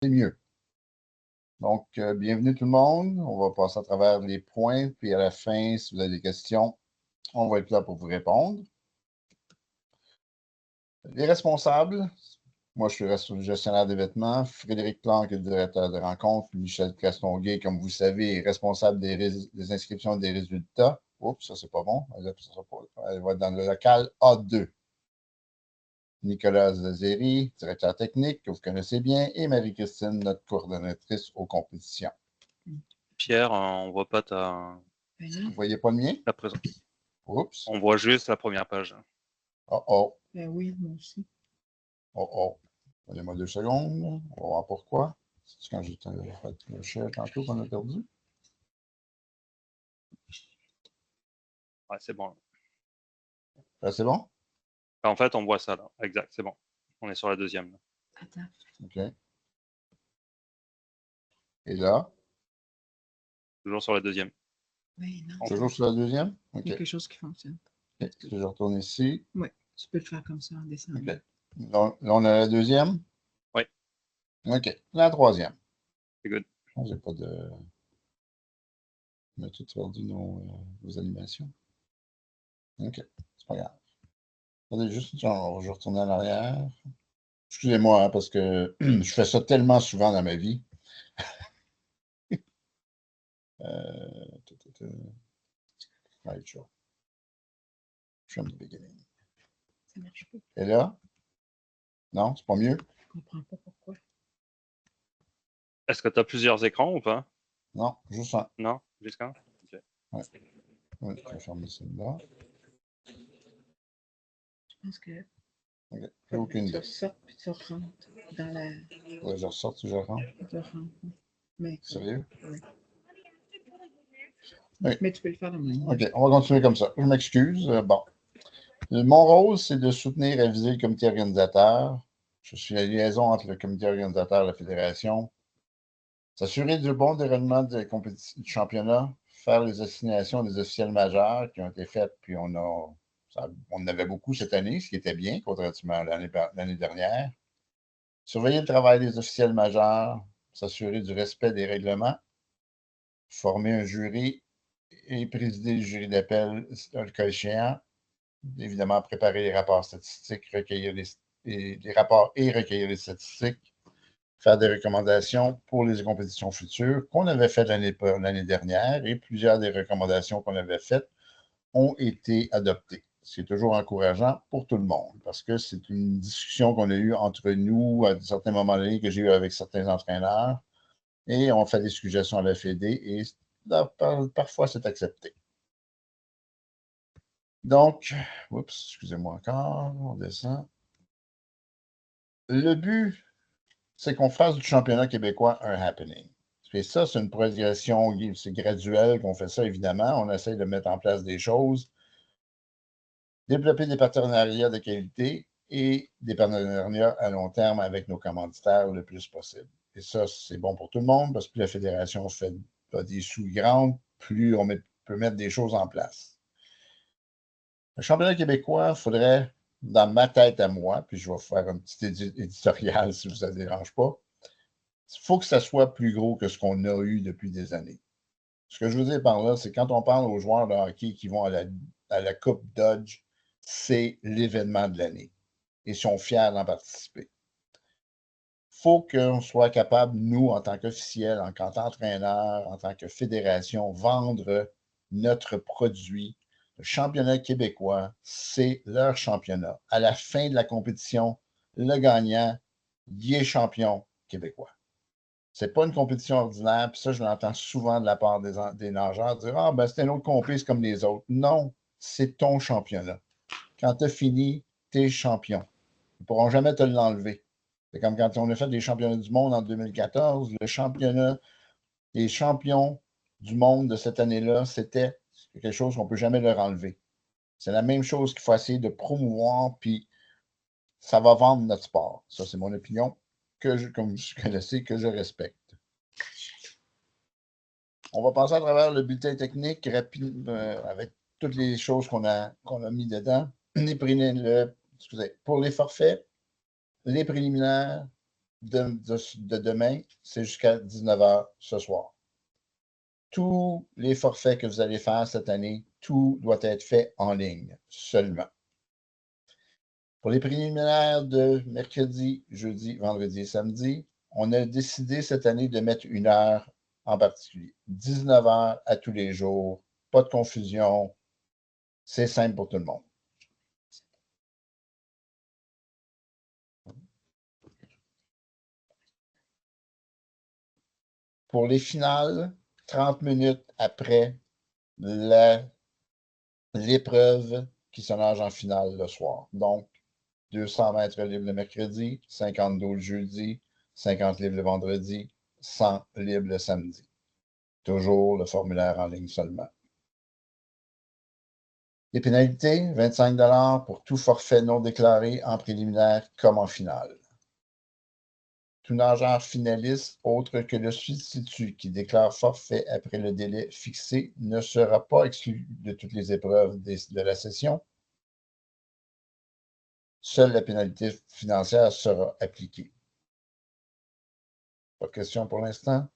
C'est mieux. Donc, bienvenue tout le monde. On va passer à travers les points, puis à la fin, si vous avez des questions, on va être là pour vous répondre. Les responsables, moi je suis gestionnaire d'événements, Frédéric Planck est le directeur de rencontre, Michel Castonguay, comme vous savez, est responsable des inscriptions et des résultats. Oups, ça c'est pas bon. Elle va être dans le local A2. Nicolas Zazeri, directeur technique, que vous connaissez bien, et Marie-Christine, notre coordonnatrice aux compétitions. Pierre, on voit pas ta... Vous voyez pas le mien? la présence. Oups. On voit juste la première page. Oh oh. Ben oui, moi aussi. Oh oh. Donnez-moi 2 secondes. On va voir pourquoi. C'est quand j'ai fait le share tantôt qu'on a perdu. Ouais, c'est bon. Là, c'est bon? En fait, on voit ça là. Exact, c'est bon. On est sur la deuxième. Là. Attends. OK. Et là? Toujours sur la deuxième. Oui, non. Toujours sur la deuxième? OK. Quelque chose qui fonctionne. OK. Je retourne ici. Oui, tu peux le faire comme ça en descendant. OK. Là, on a la deuxième? Oui. OK. La troisième. C'est good. J'ai pas de... On a tout perdu nos animations. OK. C'est pas grave. Attendez, juste, je vais retourner en arrière. Excusez-moi, hein, parce que je fais ça tellement souvent dans ma vie. Right, sure. From the beginning. Ça marche pas. Et là? Non, c'est pas mieux? Je comprends pas pourquoi. Est-ce que tu as plusieurs écrans ou pas? Non, juste un. Non? Juste un? Okay. Ouais. Oui, je vais fermer celle-là. Je pense que OK. J'ai aucune tu idée. ressortes puis tu rentres dans la... Ouais, je ressors, je rentre. Tu rentres. Mais... Sérieux? Oui. Oui. Mais tu peux le faire dans même. OK, on va continuer comme ça. Je m'excuse. Bon. Mon rôle, c'est de soutenir et réviser le comité organisateur. Je suis la liaison entre le comité organisateur et la fédération. S'assurer du bon déroulement du championnat, faire les assignations des officiels majeurs qui ont été faites, puis on en avait beaucoup cette année, ce qui était bien, contrairement à l'année dernière. Surveiller le travail des officiels majeurs, s'assurer du respect des règlements, former un jury et présider le jury d'appel, le cas échéant. Évidemment, préparer les rapports statistiques, recueillir les rapports et recueillir les statistiques, faire des recommandations pour les compétitions futures qu'on avait faites l'année dernière et plusieurs des recommandations qu'on avait faites ont été adoptées. C'est toujours encourageant pour tout le monde parce que c'est une discussion qu'on a eue entre nous à certains moments donnés que j'ai eu avec certains entraîneurs et on fait des suggestions à la Fédé et parfois c'est accepté. Donc, oups, excusez-moi encore, on descend. Le but, c'est qu'on fasse du championnat québécois un happening. Et ça, c'est une progression, c'est graduel qu'on fait ça, évidemment. On essaie de mettre en place des choses, développer des partenariats de qualité et des partenariats à long terme avec nos commanditaires le plus possible. Et ça, c'est bon pour tout le monde parce que plus la fédération fait des sous grandes, plus on peut mettre des choses en place. Le championnat québécois, il faudrait, dans ma tête à moi, puis je vais faire un petit éditorial si ça ne dérange pas, il faut que ça soit plus gros que ce qu'on a eu depuis des années. Ce que je veux dire par là, c'est quand on parle aux joueurs de hockey qui vont à la Coupe Dodge, c'est l'événement de l'année. Ils sont fiers d'en participer. Il faut qu'on soit capable, nous, en tant qu'officiels, en tant qu'entraîneurs, en tant que fédération, vendre notre produit. Le championnat québécois, c'est leur championnat. À la fin de la compétition, le gagnant, il est champion québécois. Ce n'est pas une compétition ordinaire, puis ça, je l'entends souvent de la part des nageurs dire ah, ben, c'est un autre compétition comme les autres. Non, c'est ton championnat. Quand tu as fini, tu es champion. Ils ne pourront jamais te l'enlever. C'est comme quand on a fait les championnats du monde en 2014, le championnat, les champions du monde de cette année-là, c'était quelque chose qu'on ne peut jamais leur enlever. C'est la même chose qu'il faut essayer de promouvoir, puis ça va vendre notre sport. Ça, c'est mon opinion, comme vous connaissez, que je respecte. On va passer à travers le bulletin technique rapide avec toutes les choses qu'on a mis dedans. Pour les forfaits, les préliminaires, de demain, c'est jusqu'à 19 h ce soir. Tous les forfaits que vous allez faire cette année, tout doit être fait en ligne seulement. Pour les préliminaires de mercredi, jeudi, vendredi et samedi, on a décidé cette année de mettre une heure en particulier. 19 h à tous les jours, pas de confusion, c'est simple pour tout le monde. Pour les finales, 30 minutes après l'épreuve qui se nage en finale le soir. Donc, 200 mètres libres le mercredi, 52 le jeudi, 50 livres le vendredi, 100 libres le samedi. Toujours le formulaire en ligne seulement. Les pénalités, 25 $ pour tout forfait non déclaré en préliminaire comme en finale. Tout nageur finaliste autre que le substitut qui déclare forfait après le délai fixé ne sera pas exclu de toutes les épreuves de la session. Seule la pénalité financière sera appliquée. Pas de question pour l'instant.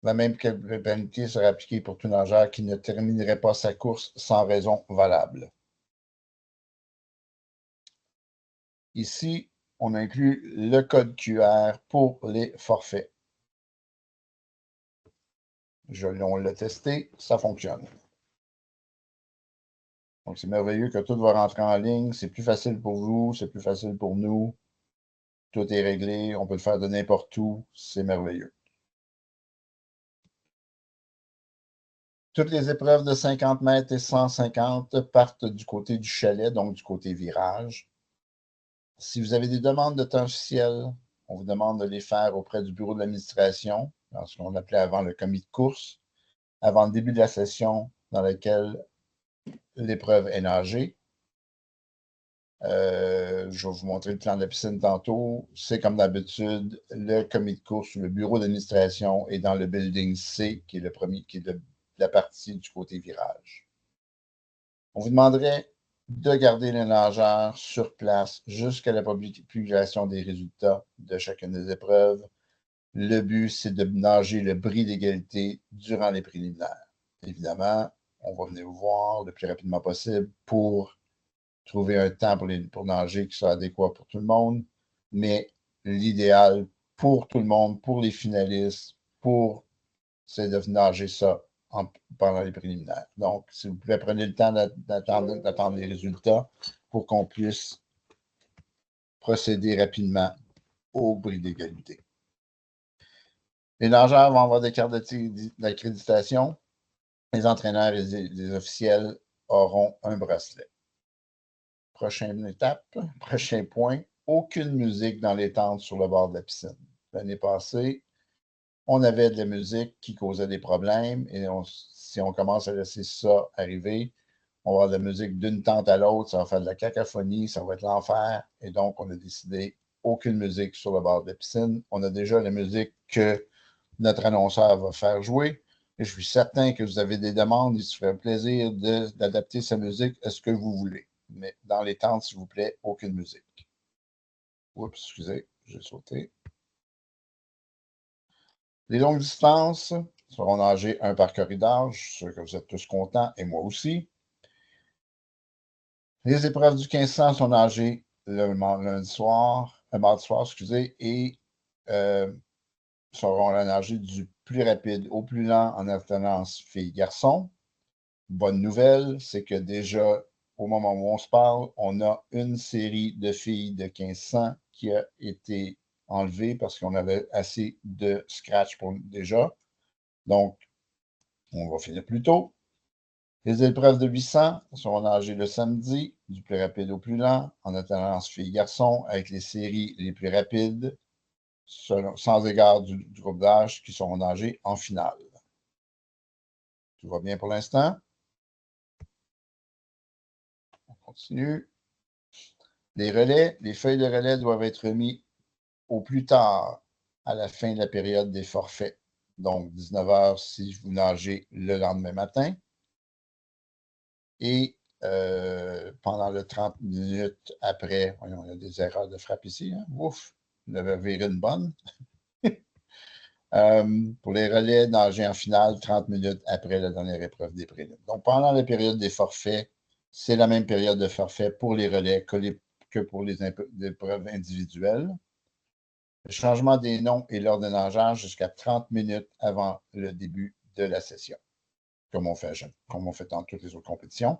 La même pénalité sera appliquée pour tout nageur qui ne terminerait pas sa course sans raison valable. Ici, on inclut le code QR pour les forfaits. On l'a testé, ça fonctionne. Donc, c'est merveilleux que tout va rentrer en ligne. C'est plus facile pour vous, c'est plus facile pour nous. Tout est réglé, on peut le faire de n'importe où. C'est merveilleux. Toutes les épreuves de 50 mètres et 150 partent du côté du chalet, donc du côté virage. Si vous avez des demandes de temps officiel, on vous demande de les faire auprès du bureau de l'administration, dans ce qu'on appelait avant le comité de course, avant le début de la session dans laquelle l'épreuve est nagée. Je vais vous montrer le plan de la piscine tantôt. C'est comme d'habitude, le comité de course ou le bureau d'administration est dans le building C, qui est le premier, qui est la partie du côté virage. On vous demanderait de garder les nageurs sur place jusqu'à la publication des résultats de chacune des épreuves. Le but, c'est de nager le bris d'égalité durant les préliminaires. Évidemment, on va venir vous voir le plus rapidement possible pour trouver un temps pour nager qui soit adéquat pour tout le monde, mais l'idéal pour tout le monde, pour les finalistes, c'est de nager ça pendant les préliminaires. Donc, si vous pouvez, prenez le temps d'attendre les résultats pour qu'on puisse procéder rapidement au bris d'égalité. Les nageurs vont avoir des cartes d'accréditation. Les entraîneurs et les officiels auront un bracelet. Prochaine étape, prochain point, aucune musique dans les tentes sur le bord de la piscine. L'année passée, on avait de la musique qui causait des problèmes et si on commence à laisser ça arriver, on va avoir de la musique d'une tente à l'autre, ça va faire de la cacophonie, ça va être l'enfer. Et donc, on a décidé aucune musique sur le bord de la piscine. On a déjà la musique que notre annonceur va faire jouer. Et je suis certain que vous avez des demandes. Il se ferait plaisir d'adapter sa musique à ce que vous voulez. Mais dans les tentes, s'il vous plaît, aucune musique. Oups, excusez, j'ai sauté. Les longues distances seront nagées un par corridor. Je suis sûr que vous êtes tous contents, et moi aussi. Les épreuves du 1500 sont nagées le mardi soir, et seront nagées du plus rapide au plus lent en alternance filles-garçons. Bonne nouvelle, c'est que déjà, au moment où on se parle, on a une série de filles de 1500 qui a été enlevée parce qu'on avait assez de scratch déjà. Donc, on va finir plus tôt. Les épreuves de 800 seront nagées le samedi, du plus rapide au plus lent, en alternance filles-garçons, avec les séries les plus rapides, sans égard du groupe d'âge, qui seront nagées en finale. Tout va bien pour l'instant? On continue. Les relais, les feuilles de relais doivent être remis au plus tard à la fin de la période des forfaits. Donc, 19 h si vous nagez le lendemain matin. Et pendant le 30 minutes après, voyons, il y a des erreurs de frappe ici, hein? Ouf! il avait viré une bonne. Pour les relais nagés en finale, 30 minutes après la dernière épreuve des prélims. Donc, pendant la période des forfaits, c'est la même période de forfait pour les relais que pour les épreuves individuelles. Le changement des noms et l'ordre de nageurs jusqu'à 30 minutes avant le début de la session, comme on fait dans toutes les autres compétitions.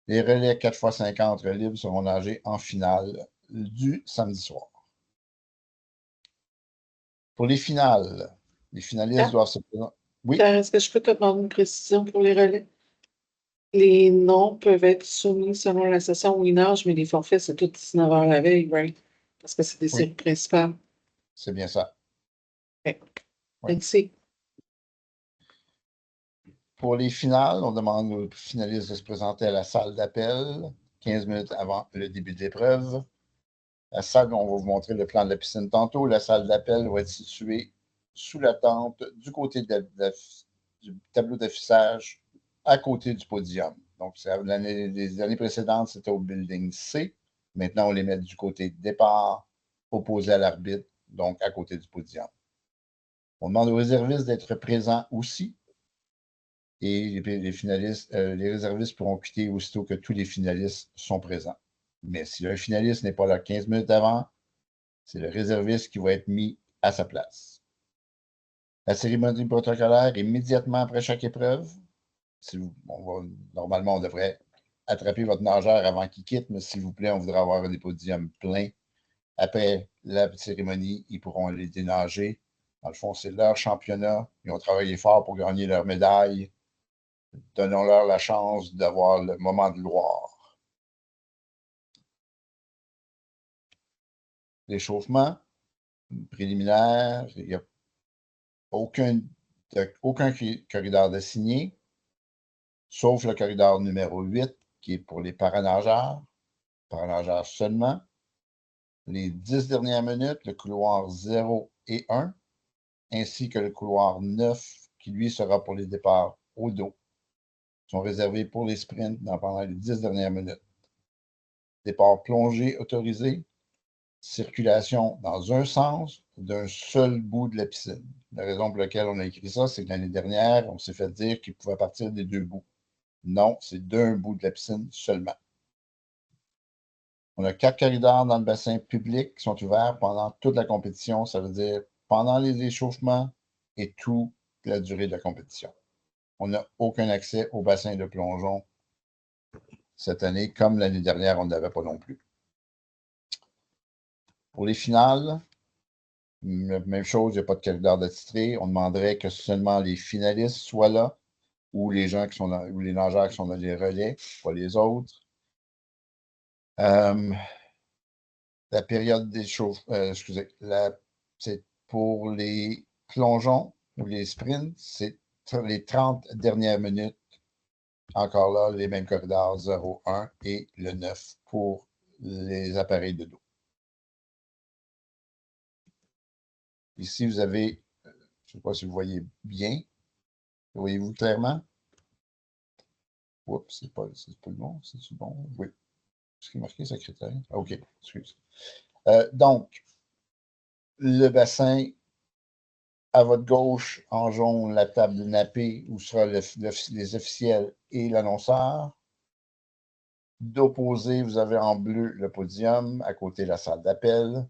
Les relais 4x50 libres seront nagés en finale du samedi soir. Pour les finales, les finalistes doivent se présenter. Oui. Pierre, est-ce que je peux te demander une précision pour les relais? Les noms peuvent être soumis selon la session où ils nagent, mais les forfaits, c'est tout 19 h la veille, right? Parce que c'est des séries principales. C'est bien ça. Okay. Oui. Merci. Pour les finales, on demande aux finalistes de se présenter à la salle d'appel 15 minutes avant le début de l'épreuve. La salle, on va vous montrer le plan de la piscine tantôt. La salle d'appel va être située sous la tente du côté du tableau d'affichage à côté du podium. Donc, les années précédentes, c'était au building C. Maintenant, on les met du côté départ, opposé à l'arbitre, donc à côté du podium. On demande aux réservistes d'être présents aussi. Et les finalistes, les réservistes pourront quitter aussitôt que tous les finalistes sont présents. Mais si un finaliste n'est pas là 15 minutes avant, c'est le réserviste qui va être mis à sa place. La cérémonie protocolaire immédiatement après chaque épreuve. Normalement, on devrait attraper votre nageur avant qu'il quitte, mais s'il vous plaît, on voudrait avoir des podiums pleins. Après la cérémonie, ils pourront aller dénager. Dans le fond, c'est leur championnat. Ils ont travaillé fort pour gagner leur médaille. Donnons-leur la chance d'avoir le moment de gloire. L'échauffement préliminaire, il n'y a aucun corridor de signé, sauf le corridor numéro 8, qui est pour les paranageurs seulement. Les 10 dernières minutes, le couloir 0 et 1, ainsi que le couloir 9, qui lui sera pour les départs au dos, sont réservés pour les sprints pendant les 10 dernières minutes. Départ plongé autorisé, circulation dans un sens d'un seul bout de la piscine. La raison pour laquelle on a écrit ça, c'est que l'année dernière, on s'est fait dire qu'il pouvait partir des deux bouts. Non, c'est d'un bout de la piscine seulement. On a 4 corridors dans le bassin public qui sont ouverts pendant toute la compétition. Ça veut dire pendant les échauffements et toute la durée de la compétition. On n'a aucun accès au bassin de plongeon cette année, comme l'année dernière, on ne l'avait pas non plus. Pour les finales, même chose, il n'y a pas de corridor d'attitré. On demanderait que seulement les finalistes soient là ou les gens qui sont ou les nageurs qui sont dans les relais, pas les autres. La période d'échauffement, c'est pour les plongeons ou les sprints, c'est les 30 dernières minutes. Encore là, les mêmes corridors 0, 1 et le 9 pour les appareils de dos. Ici, vous avez, je ne sais pas si vous voyez bien. Voyez-vous clairement? Oups, c'est pas le bon. C'est-tu bon? Oui. Est-ce qu'il est marqué secrétaire? OK, excuse. Donc, le bassin, à votre gauche, en jaune, la table nappée où sera les officiels et l'annonceur. D'opposé, vous avez en bleu le podium, à côté la salle d'appel.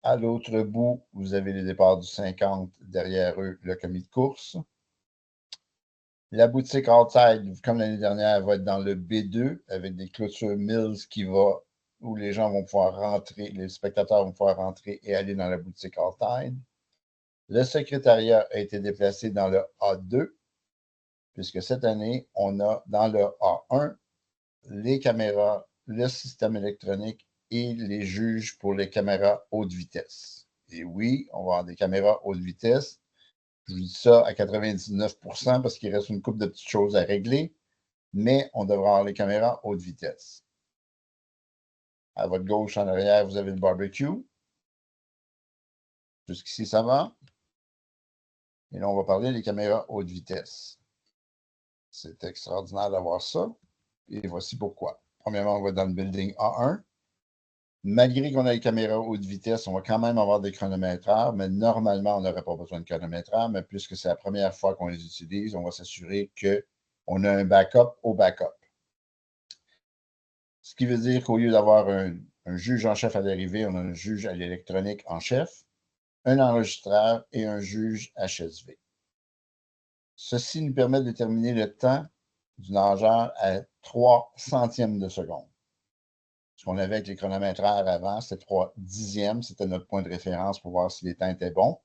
À l'autre bout, vous avez les départs du 50, derrière eux, le comité de course. La boutique outside, comme l'année dernière, va être dans le B2 avec des clôtures Mills où les gens vont pouvoir rentrer, les spectateurs vont pouvoir rentrer et aller dans la boutique outside. Le secrétariat a été déplacé dans le A2, puisque cette année, on a dans le A1 les caméras, le système électronique et les juges pour les caméras haute vitesse. Et oui, on va avoir des caméras haute vitesse. Je vous dis ça à 99% parce qu'il reste une couple de petites choses à régler, mais on devra avoir les caméras haute vitesse. À votre gauche, en arrière, vous avez le barbecue. Jusqu'ici, ça va. Et là, on va parler des caméras haute vitesse. C'est extraordinaire d'avoir ça. Et voici pourquoi. Premièrement, on va dans le building A1. Malgré qu'on a les caméras haute vitesse, on va quand même avoir des chronométreurs, mais normalement, on n'aurait pas besoin de chronométreurs, mais puisque c'est la première fois qu'on les utilise, on va s'assurer qu'on a un backup au backup. Ce qui veut dire qu'au lieu d'avoir un juge en chef à l'arrivée, on a un juge à l'électronique en chef, un enregistreur et un juge HSV. Ceci nous permet de déterminer le temps du nageur à 3 centièmes de seconde. Ce qu'on avait avec les chronométreurs avant, c'était 3 dixièmes, c'était notre point de référence pour voir si les temps étaient bons.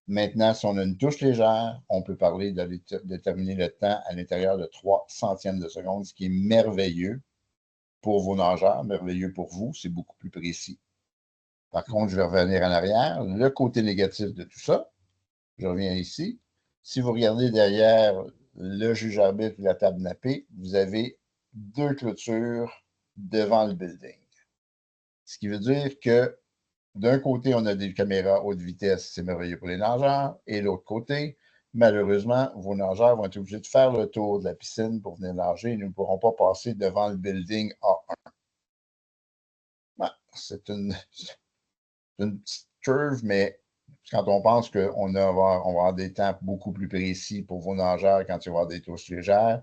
Maintenant, si on a une touche légère, on peut parler de déterminer le temps à l'intérieur de 3 centièmes de seconde, ce qui est merveilleux pour vos nageurs, merveilleux pour vous, c'est beaucoup plus précis. Par contre, je vais revenir en arrière. Le côté négatif de tout ça, je reviens ici. Si vous regardez derrière le juge arbitre et la table nappée, vous avez 2 clôtures devant le building. Ce qui veut dire que d'un côté, on a des caméras haute vitesse, c'est merveilleux pour les nageurs, et de l'autre côté, malheureusement, vos nageurs vont être obligés de faire le tour de la piscine pour venir nager. Ils ne pourront pas passer devant le building A1. Ben, c'est une petite curve, mais quand on pense qu'on va avoir des temps beaucoup plus précis pour vos nageurs quand il va y avoir des touches légères,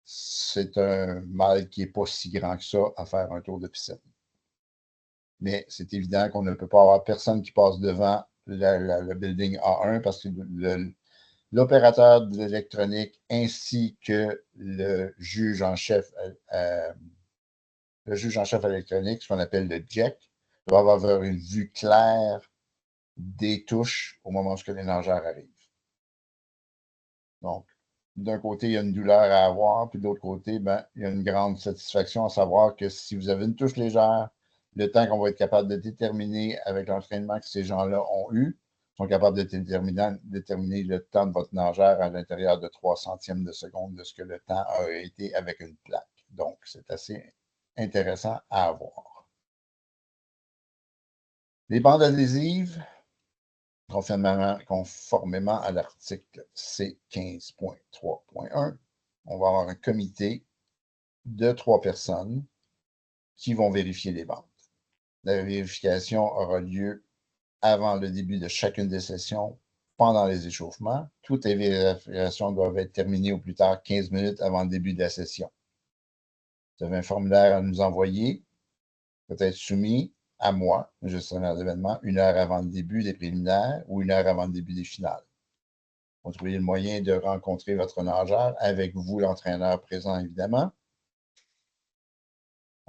c'est un mal qui n'est pas si grand que ça à faire un tour de piscine. Mais c'est évident qu'on ne peut pas avoir personne qui passe devant le building A1 parce que l'opérateur de l'électronique ainsi que le juge en chef électronique, ce qu'on appelle le JEC, doivent avoir une vue claire des touches au moment où les nageurs arrivent. Donc, d'un côté, il y a une douleur à avoir, puis de l'autre côté, ben, il y a une grande satisfaction à savoir que si vous avez une touche légère, le temps qu'on va être capable de déterminer avec l'entraînement que ces gens-là ont eu, sont capables de déterminer le temps de votre nageur à l'intérieur de 3 centièmes de seconde de ce que le temps a été avec une plaque. Donc, c'est assez intéressant à avoir. Les bandes adhésives, conformément à l'article C15.3.1, on va avoir un comité de 3 personnes qui vont vérifier les bandes. La vérification aura lieu avant le début de chacune des sessions, pendant les échauffements. Toutes les vérifications doivent être terminées au plus tard 15 minutes avant le début de la session. Vous avez un formulaire à nous envoyer, peut-être soumis à moi, le gestionnaire d'événements, 1 heure avant le début des préliminaires ou 1 heure avant le début des finales. Vous trouvez le moyen de rencontrer votre nageur avec vous, l'entraîneur présent, évidemment.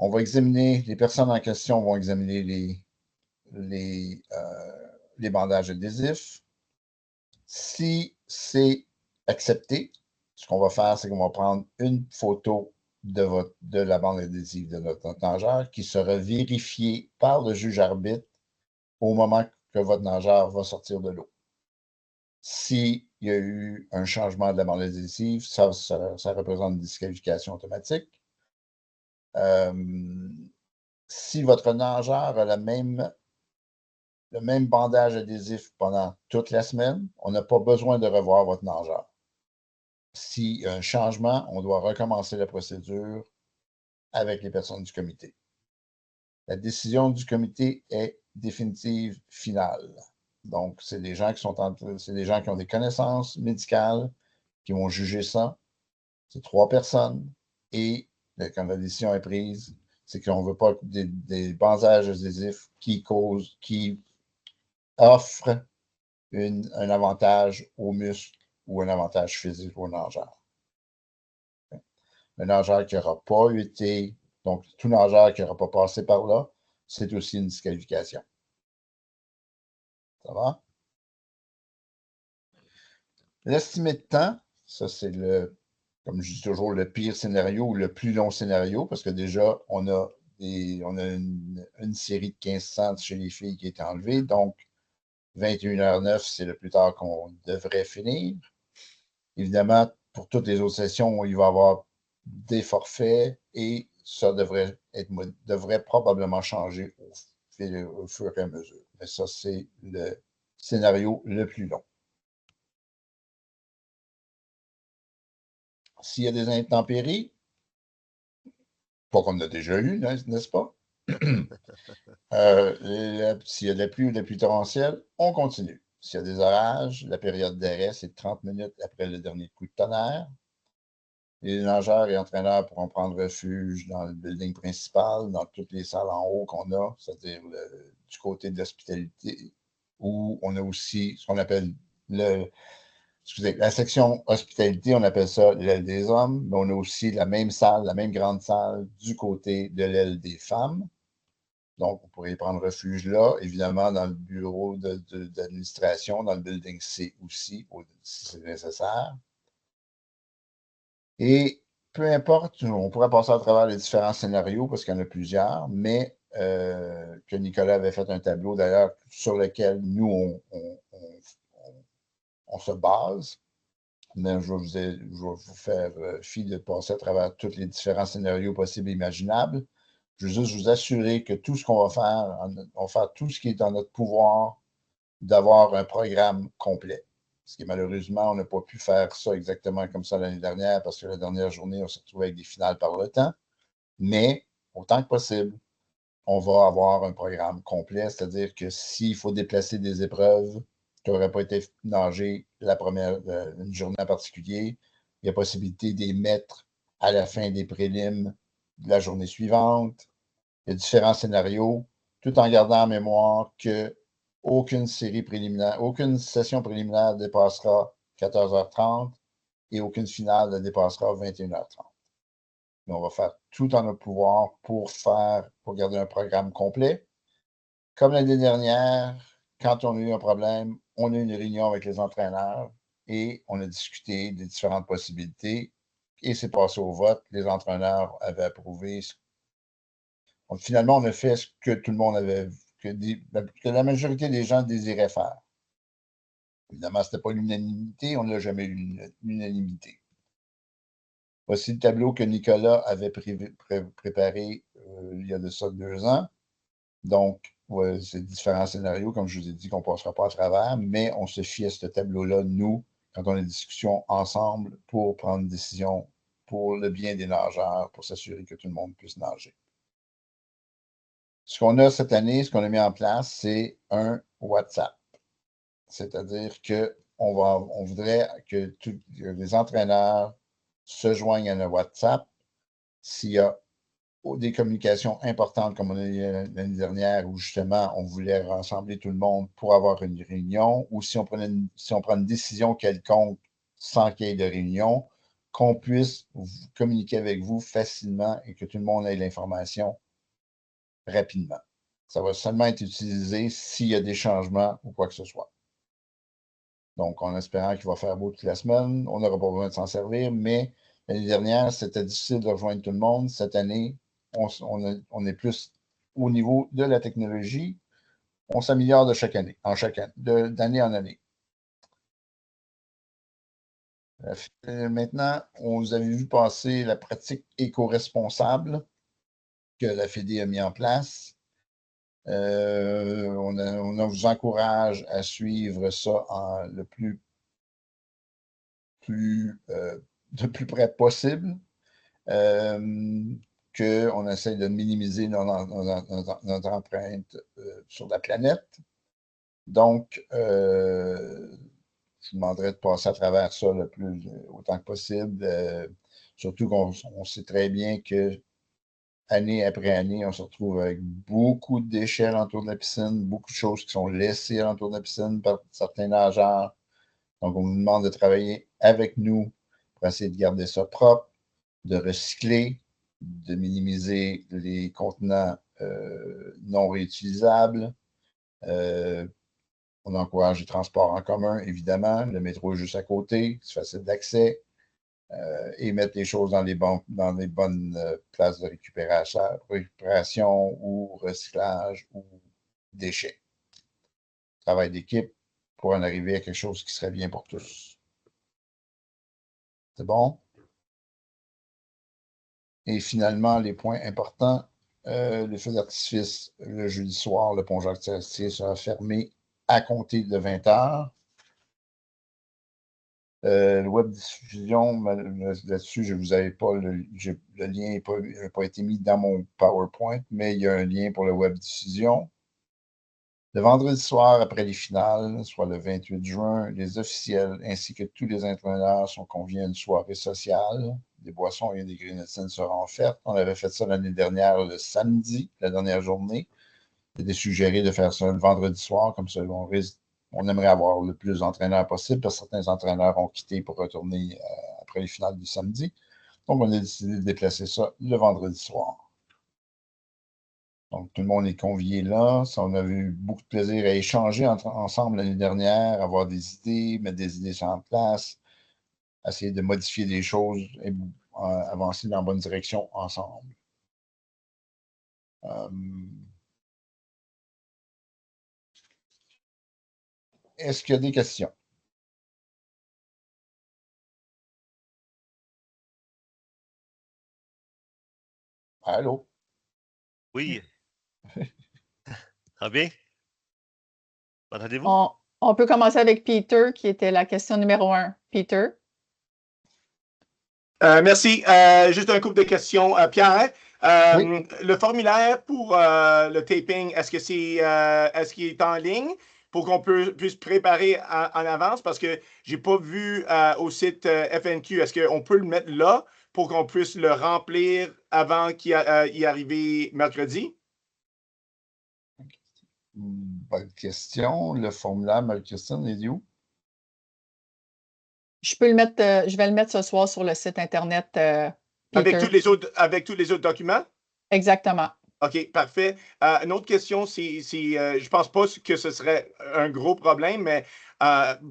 On va examiner, les personnes en question vont examiner les bandages adhésifs. Si c'est accepté, ce qu'on va faire, c'est qu'on va prendre une photo de la bande adhésive de notre nageur qui sera vérifiée par le juge arbitre au moment que votre nageur va sortir de l'eau. S'il y a eu un changement de la bande adhésive, ça représente une disqualification automatique. Si votre nageur a le même bandage adhésif pendant toute la semaine, on n'a pas besoin de revoir votre nageur. S'il y a un changement, on doit recommencer la procédure avec les personnes du comité. La décision du comité est définitive, finale. Donc, c'est des gens qui ont des connaissances médicales qui vont juger ça. C'est 3 personnes. Et quand la décision est prise, c'est qu'on ne veut pas des bandages adhésifs qui offrent un avantage aux muscles ou un avantage physique aux nageurs. Un nageur qui n'aura pas été, donc tout nageur qui n'aura pas passé par là, c'est aussi une disqualification. Ça va? L'estimé de temps, ça c'est comme je dis toujours, le pire scénario ou le plus long scénario, parce que déjà, on a une série de 1500 chez les filles qui est enlevée, donc 21h09, c'est le plus tard qu'on devrait finir. Évidemment, pour toutes les autres sessions, il va y avoir des forfaits et ça devrait probablement changer au fur et à mesure. Mais ça, c'est le scénario le plus long. S'il y a des intempéries, pas qu'on a déjà eu, n'est-ce pas? S'il y a de la pluie ou de la pluie torrentielle, on continue. S'il y a des orages, la période d'arrêt, c'est 30 minutes après le dernier coup de tonnerre. Les nageurs et entraîneurs pourront prendre refuge dans le building principal, dans toutes les salles en haut qu'on a, c'est-à-dire du côté de l'hospitalité, où on a aussi ce qu'on appelle la section hospitalité, on appelle ça l'aile des hommes, mais on a aussi la même salle, la même grande salle du côté de l'aile des femmes. Donc, on pourrait prendre refuge là, évidemment, dans le bureau d'administration, dans le building C aussi, si c'est nécessaire. Et peu importe, on pourrait passer à travers les différents scénarios parce qu'il y en a plusieurs, mais que Nicolas avait fait un tableau d'ailleurs sur lequel nous, on se base. Mais je vais vous faire fi de passer à travers tous les différents scénarios possibles et imaginables. Je veux juste vous assurer que tout ce qu'on va faire, on va faire tout ce qui est en notre pouvoir d'avoir un programme complet. Parce que malheureusement, on n'a pas pu faire ça exactement comme ça l'année dernière parce que la dernière journée, on s'est retrouvé avec des finales par le temps. Mais autant que possible, on va avoir un programme complet, c'est-à-dire que s'il faut déplacer des épreuves qui n'auraient pas été nagées une journée en particulier, il y a possibilité de les mettre à la fin des prélims de la journée suivante. Il y a différents scénarios, tout en gardant en mémoire que aucune série préliminaire, aucune session préliminaire ne dépassera 14h30 et aucune finale ne dépassera 21h30. Mais on va faire tout en notre pouvoir pour garder un programme complet. Comme l'année dernière, quand on a eu un problème, on a eu une réunion avec les entraîneurs et on a discuté des différentes possibilités et c'est passé au vote. Les entraîneurs avaient approuvé. Donc, finalement, on a fait ce que tout le monde avait, que la majorité des gens désiraient faire. Évidemment, ce n'était pas l'unanimité, on n'a jamais eu l'unanimité. Voici le tableau que Nicolas avait préparé il y a de ça 2 ans. Donc, ouais, c'est différents scénarios, comme je vous ai dit, qu'on ne passera pas à travers, mais on se fie à ce tableau-là, nous, quand on a des discussions ensemble pour prendre une décision pour le bien des nageurs, pour s'assurer que tout le monde puisse nager. Ce qu'on a cette année, ce qu'on a mis en place, c'est un WhatsApp. C'est-à-dire qu'on voudrait que tous les entraîneurs se joignent à un WhatsApp s'il y a des communications importantes comme on a eu l'année dernière où justement on voulait rassembler tout le monde pour avoir une réunion ou si on prend une décision quelconque sans qu'il y ait de réunion, qu'on puisse communiquer avec vous facilement et que tout le monde ait l'information rapidement. Ça va seulement être utilisé s'il y a des changements ou quoi que ce soit. Donc, en espérant qu'il va faire beau toute la semaine, on n'aura pas besoin de s'en servir, mais l'année dernière, c'était difficile de rejoindre tout le monde. Cette année, on est plus au niveau de la technologie. On s'améliore de chaque année, d'année en année. Maintenant, on vous avait vu passer la pratique éco-responsable que la Fédé a mis en place. On vous encourage à suivre ça de plus près possible. Qu'on essaie de minimiser notre empreinte sur la planète. Donc, je vous demanderais de passer à travers ça autant que possible. Surtout qu'on sait très bien que année après année, on se retrouve avec beaucoup de déchets alentour de la piscine, beaucoup de choses qui sont laissées alentour de la piscine par certains nageurs. Donc, on vous demande de travailler avec nous pour essayer de garder ça propre, de recycler, de minimiser les contenants non réutilisables. On encourage les transports en commun, évidemment. Le métro est juste à côté, c'est facile d'accès. Et mettre les choses dans les bonnes places de récupération ou recyclage ou déchets. Travail d'équipe pour en arriver à quelque chose qui serait bien pour tous. C'est bon? Et finalement, les points importants, le feu d'artifice le jeudi soir, le pont Jacques-Cartier sera fermé à compter de 20h. Le web diffusion, là-dessus, je vous avais pas le lien n'a pas été mis dans mon PowerPoint, mais il y a un lien pour le web diffusion. Le vendredi soir, après les finales, soit le 28 juin, les officiels ainsi que tous les entraîneurs sont conviés à une soirée sociale. Des boissons et des grillotines seront offertes. On avait fait ça l'année dernière, le samedi, la dernière journée. Il était suggéré de faire ça le vendredi soir, comme ça, on aimerait avoir le plus d'entraîneurs possible, parce que certains entraîneurs ont quitté pour retourner après les finales du samedi. Donc, on a décidé de déplacer ça le vendredi soir. Donc, tout le monde est convié là. On a eu beaucoup de plaisir à échanger ensemble l'année dernière, avoir des idées, mettre des idées sur en place, essayer de modifier des choses et avancer dans la bonne direction ensemble. Est-ce qu'il y a des questions? Allô? Oui. Ah bien? Entendez-vous? On peut commencer avec Peter, qui était la question numéro 1. Peter? Merci. Juste un couple de questions. Pierre, Oui. le formulaire pour le taping, est-ce qu'il est en ligne pour qu'on puisse préparer en avance? Parce que je n'ai pas vu au site FNQ. Est-ce qu'on peut le mettre là pour qu'on puisse le remplir avant qu'il y arrive mercredi? Bonne question. Le formulaire, Marie-Christine, il est où? Je vais le mettre ce soir sur le site Internet, Peter. Avec tous les autres documents? Exactement. OK, parfait. Une autre question, je ne pense pas que ce serait un gros problème, mais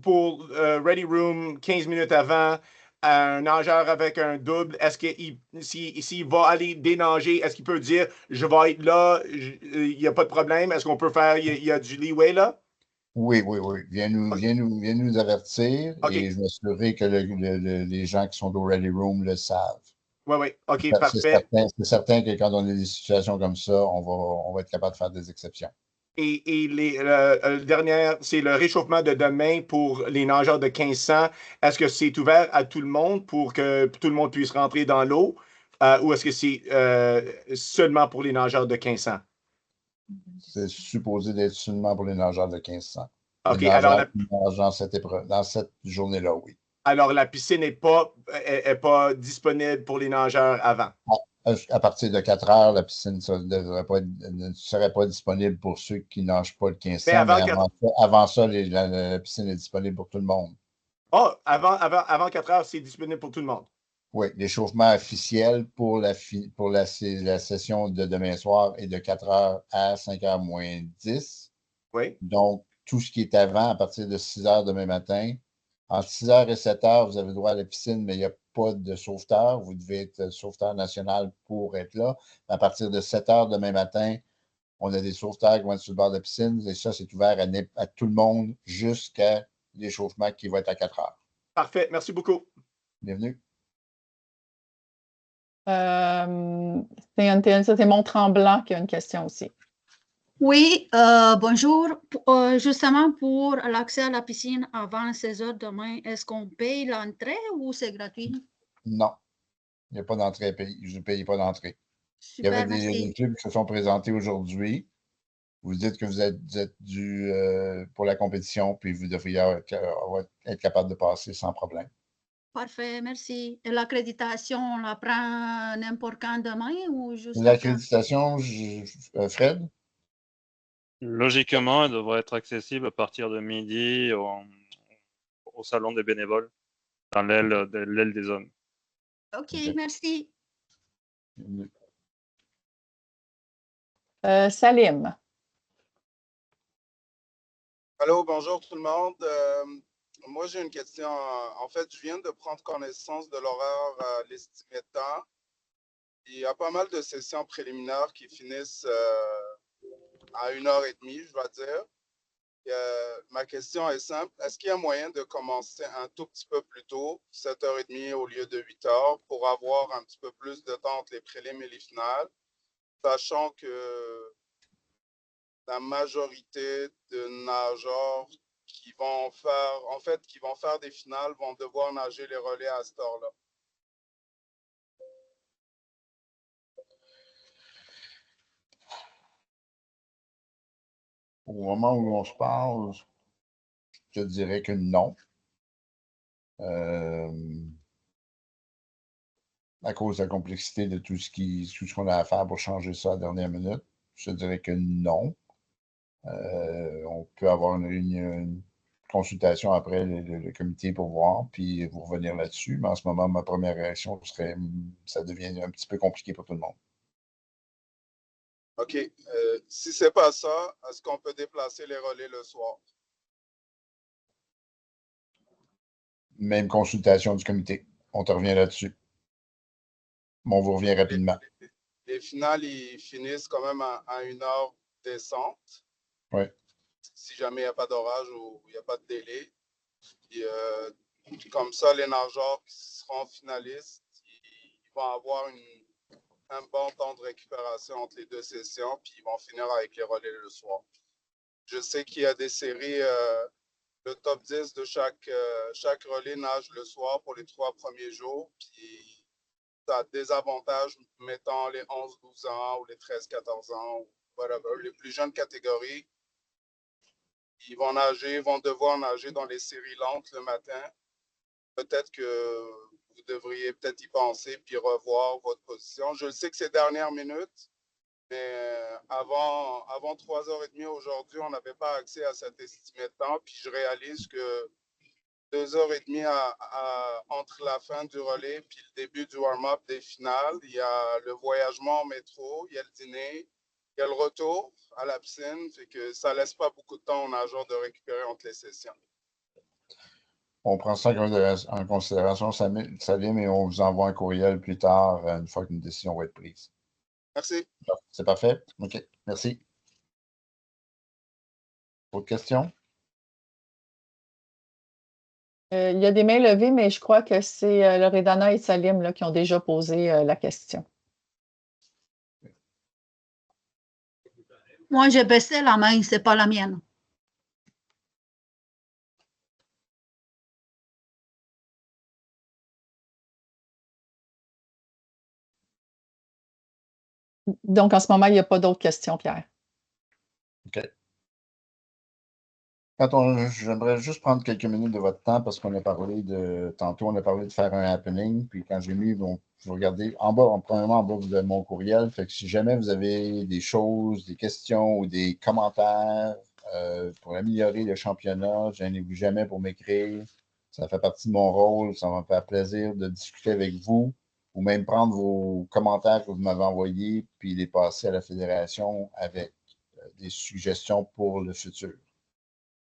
pour Ready Room, 15 minutes avant, un nageur avec un double, est-ce qu'il s'il va aller dénager, est-ce qu'il peut dire « je vais être là, il n'y a pas de problème », est-ce qu'on peut faire, il y a du leeway là? Oui. Viens nous avertir Okay. et je m'assurerai que les gens qui sont au Ready Room le savent. Oui. OK, parfait. C'est certain que quand on a des situations comme ça, on va être capable de faire des exceptions. Et le dernier, c'est le réchauffement de demain pour les nageurs de 1500. Est-ce que c'est ouvert à tout le monde pour que tout le monde puisse rentrer dans l'eau ou est-ce que c'est seulement pour les nageurs de 1500? C'est supposé d'être seulement pour les nageurs de 1500. OK, Les nageurs qui nagent dans cette journée-là, oui. Alors, la piscine n'est pas disponible pour les nageurs avant? À partir de 4 heures, la piscine ne serait pas disponible pour ceux qui ne nagent pas le 1500, mais avant ça, la piscine est disponible pour tout le monde. Oh, avant 4 heures, c'est disponible pour tout le monde? Oui, l'échauffement officiel pour la session de demain soir est de 4 heures à 5 heures moins 10. Oui. Donc, tout ce qui est avant, à partir de 6 heures demain matin, entre 6 heures et 7 heures, vous avez droit à la piscine, mais il n'y a pas de sauveteur. Vous devez être sauveteur national pour être là. À partir de 7 heures demain matin, on a des sauveteurs qui vont être sur le bord de la piscine et ça, c'est ouvert à tout le monde jusqu'à l'échauffement qui va être à 4 heures. Parfait. Merci beaucoup. Bienvenue. C'est Mont Tremblant qui a une question aussi. Oui, bonjour. Justement, pour l'accès à la piscine avant 16 heures demain, est-ce qu'on paye l'entrée ou c'est gratuit? Non, il n'y a pas d'entrée à payer. Je ne paye pas d'entrée. Il y Super, avait des clubs qui se sont présentés aujourd'hui. Vous dites que vous êtes dû pour la compétition, puis vous devriez être capable de passer sans problème. Parfait, merci. Et l'accréditation, on la prend n'importe quand demain ou juste L'accréditation, Fred? Logiquement, elle devrait être accessible à partir de midi au salon des bénévoles, dans l'aile des hommes. OK, merci. Salim. Allô, bonjour tout le monde. Moi, j'ai une question. En fait, je viens de prendre connaissance de l'horaire l'estimé temps. Il y a pas mal de sessions préliminaires qui finissent à 1h30, je dois dire. Ma question est simple. Est-ce qu'il y a moyen de commencer un tout petit peu plus tôt, 7h30 au lieu de 8h, pour avoir un petit peu plus de temps entre les prélims et les finales, sachant que la majorité de nageurs qui vont faire des finales vont devoir nager les relais à cette heure-là? Au moment où on se parle, je te dirais que non. À cause de la complexité de tout ce qu'on a à faire pour changer ça à la dernière minute, je te dirais que non. On peut avoir une consultation après le comité pour voir, puis vous revenir là-dessus. Mais en ce moment, ma première réaction serait ça devient un petit peu compliqué pour tout le monde. OK. Si ce n'est pas ça, est-ce qu'on peut déplacer les relais le soir? Même consultation du comité. On te revient là-dessus. Mais on vous revient rapidement. Les finales, ils finissent quand même à 1 heure décente. Oui. Si jamais il n'y a pas d'orage ou il n'y a pas de délai. Puis, comme ça, les nageurs qui seront finalistes, ils vont avoir un bon temps de récupération entre les deux sessions, puis ils vont finir avec les relais le soir. Je sais qu'il y a des séries, le top 10 de chaque relais nage le soir pour les 3 premiers jours, puis ça a des avantages, mettons les 11-12 ans ou les 13-14 ans, ou whatever, les plus jeunes catégories. Ils vont devoir nager dans les séries lentes le matin. Peut-être que vous devriez peut-être y penser puis revoir votre position. Je le sais que c'est dernière minute, mais avant 3h30 aujourd'hui, on n'avait pas accès à cet estimé de temps. Puis je réalise que 2h30 entre la fin du relais puis le début du warm-up des finales, il y a le voyagement en métro, il y a le dîner, il y a le retour à la piscine. Fait que ça ne laisse pas beaucoup de temps aux nageurs de récupérer entre les sessions. On prend ça en considération, Salim, et on vous envoie un courriel plus tard, une fois qu'une décision va être prise. Merci. C'est parfait? OK. Merci. Autre question? Il y a des mains levées, mais je crois que c'est Loredana et Salim là, qui ont déjà posé la question. Moi, j'ai baissé la main, c'est pas la mienne. Donc, en ce moment, il n'y a pas d'autres questions, Pierre. OK. J'aimerais juste prendre quelques minutes de votre temps parce qu'on a parlé tantôt, on a parlé de faire un happening, puis quand j'ai mis, bon, vous regardez, en bas, premièrement, en bas, vous avez mon courriel, fait que si jamais vous avez des choses, des questions ou des commentaires pour améliorer le championnat, gênez-vous jamais pour m'écrire. Ça fait partie de mon rôle, ça va me faire plaisir de discuter avec vous ou même prendre vos commentaires que vous m'avez envoyés puis les passer à la fédération avec des suggestions pour le futur.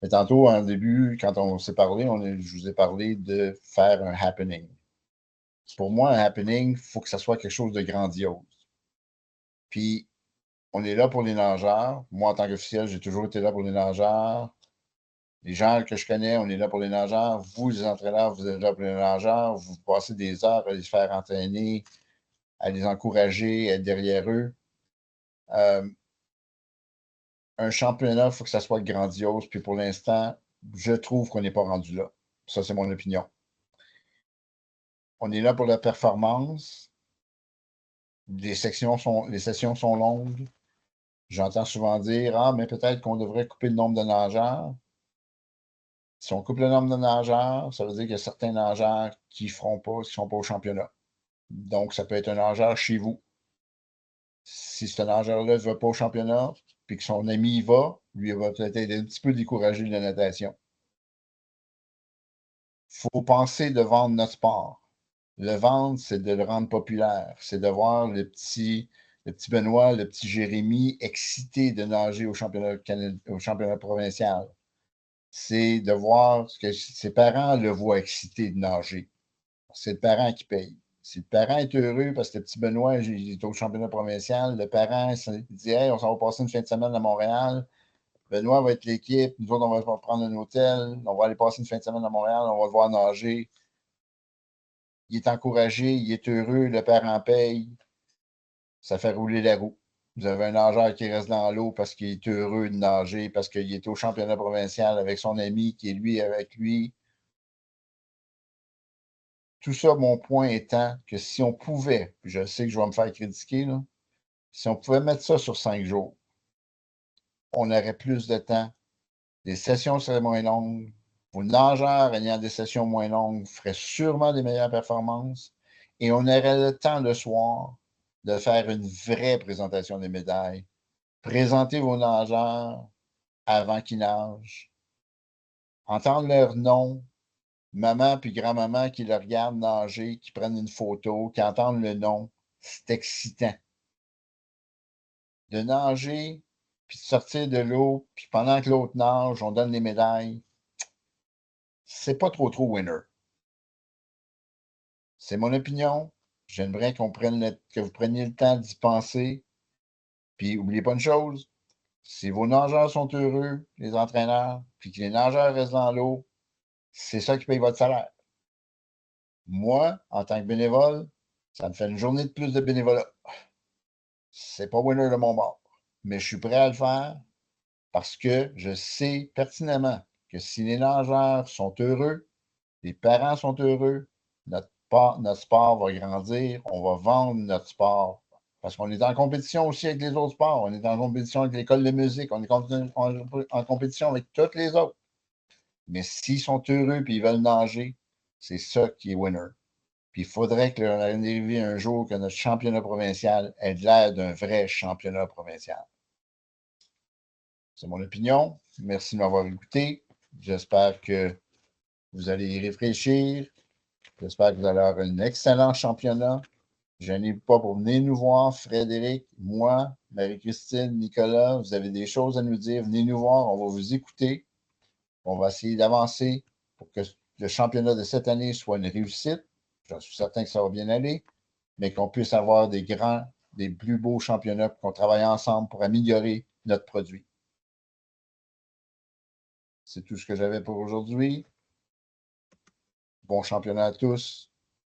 Mais tantôt, en début, quand on s'est parlé, je vous ai parlé de faire un happening. Pour moi, un happening, il faut que ça soit quelque chose de grandiose. Puis, on est là pour les nageurs. Moi, en tant qu'officiel, j'ai toujours été là pour les nageurs. Les gens que je connais, on est là pour les nageurs. Vous, les entraîneurs, vous êtes là pour les nageurs. Vous passez des heures à les faire entraîner, à les encourager, à être derrière eux. Un championnat, il faut que ça soit grandiose. Puis pour l'instant, je trouve qu'on n'est pas rendu là. Ça, c'est mon opinion. On est là pour la performance. Les sessions sont longues. J'entends souvent dire ah, mais peut-être qu'on devrait couper le nombre de nageurs. Si on coupe le nombre de nageurs, ça veut dire qu'il y a certains nageurs qui ne feront pas, qui ne sont pas au championnat. Donc, ça peut être un nageur chez vous. Si ce nageur-là ne va pas au championnat, puis que son ami y va, lui, il va peut-être être un petit peu découragé de la natation. Il faut penser de vendre notre sport. Le vendre, c'est de le rendre populaire. C'est de voir le petit Benoît, le petit Jérémy excité de nager au championnat provincial. C'est de voir que ses parents le voient excité de nager. C'est le parent qui paye. Si le parent est heureux parce que le petit Benoît il est au championnat provincial, le parent dit hey, on s'en va passer une fin de semaine à Montréal. Benoît va être l'équipe. Nous autres, on va prendre un hôtel. On va aller passer une fin de semaine à Montréal. On va le voir nager. Il est encouragé, il est heureux, le parent paye. Ça fait rouler la roue. Vous avez un nageur qui reste dans l'eau parce qu'il est heureux de nager, parce qu'il est au championnat provincial avec son ami qui est lui avec lui. Tout ça, mon point étant que si on pouvait, puis je sais que je vais me faire critiquer, là, si on pouvait mettre ça sur 5 jours, on aurait plus de temps. Les sessions seraient moins longues. Vos nageurs ayant des sessions moins longues feraient sûrement des meilleures performances. Et on aurait le temps le soir de faire une vraie présentation des médailles. Présenter vos nageurs avant qu'ils nagent. Entendre leur nom. Maman puis grand-maman qui le regardent nager, qui prennent une photo, qui entendent le nom. C'est excitant. De nager, puis de sortir de l'eau, puis pendant que l'autre nage, on donne les médailles. C'est pas trop winner. C'est mon opinion. J'aimerais que vous preniez le temps d'y penser. Puis, n'oubliez pas une chose. Si vos nageurs sont heureux, les entraîneurs, puis que les nageurs restent dans l'eau, c'est ça qui paye votre salaire. Moi, en tant que bénévole, ça me fait une journée de plus de bénévolat. C'est pas winner de mon bord. Mais je suis prêt à le faire parce que je sais pertinemment que si les nageurs sont heureux, les parents sont heureux, notre sport va grandir, on va vendre notre sport. Parce qu'on est en compétition aussi avec les autres sports. On est en compétition avec l'école de musique, on est en compétition avec toutes les autres. Mais s'ils sont heureux et ils veulent nager, c'est ça qui est winner. Puis il faudrait que l'on arrive un jour que notre championnat provincial ait l'air d'un vrai championnat provincial. C'est mon opinion. Merci de m'avoir écouté. J'espère que vous allez y réfléchir. J'espère que vous allez avoir un excellent championnat. Je n'ai pas pour venir nous voir, Frédéric, moi, Marie-Christine, Nicolas. Vous avez des choses à nous dire. Venez nous voir, on va vous écouter. On va essayer d'avancer pour que le championnat de cette année soit une réussite. J'en suis certain que ça va bien aller, mais qu'on puisse avoir des plus beaux championnats, qu'on travaille ensemble pour améliorer notre produit. C'est tout ce que j'avais pour aujourd'hui. Bon championnat à tous.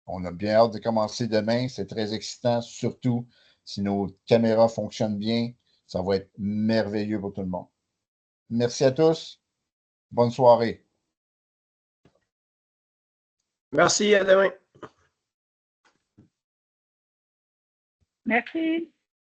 On a bien hâte de commencer demain. C'est très excitant, surtout si nos caméras fonctionnent bien. Ça va être merveilleux pour tout le monde. Merci à tous. Bonne soirée. Merci, à demain. Merci.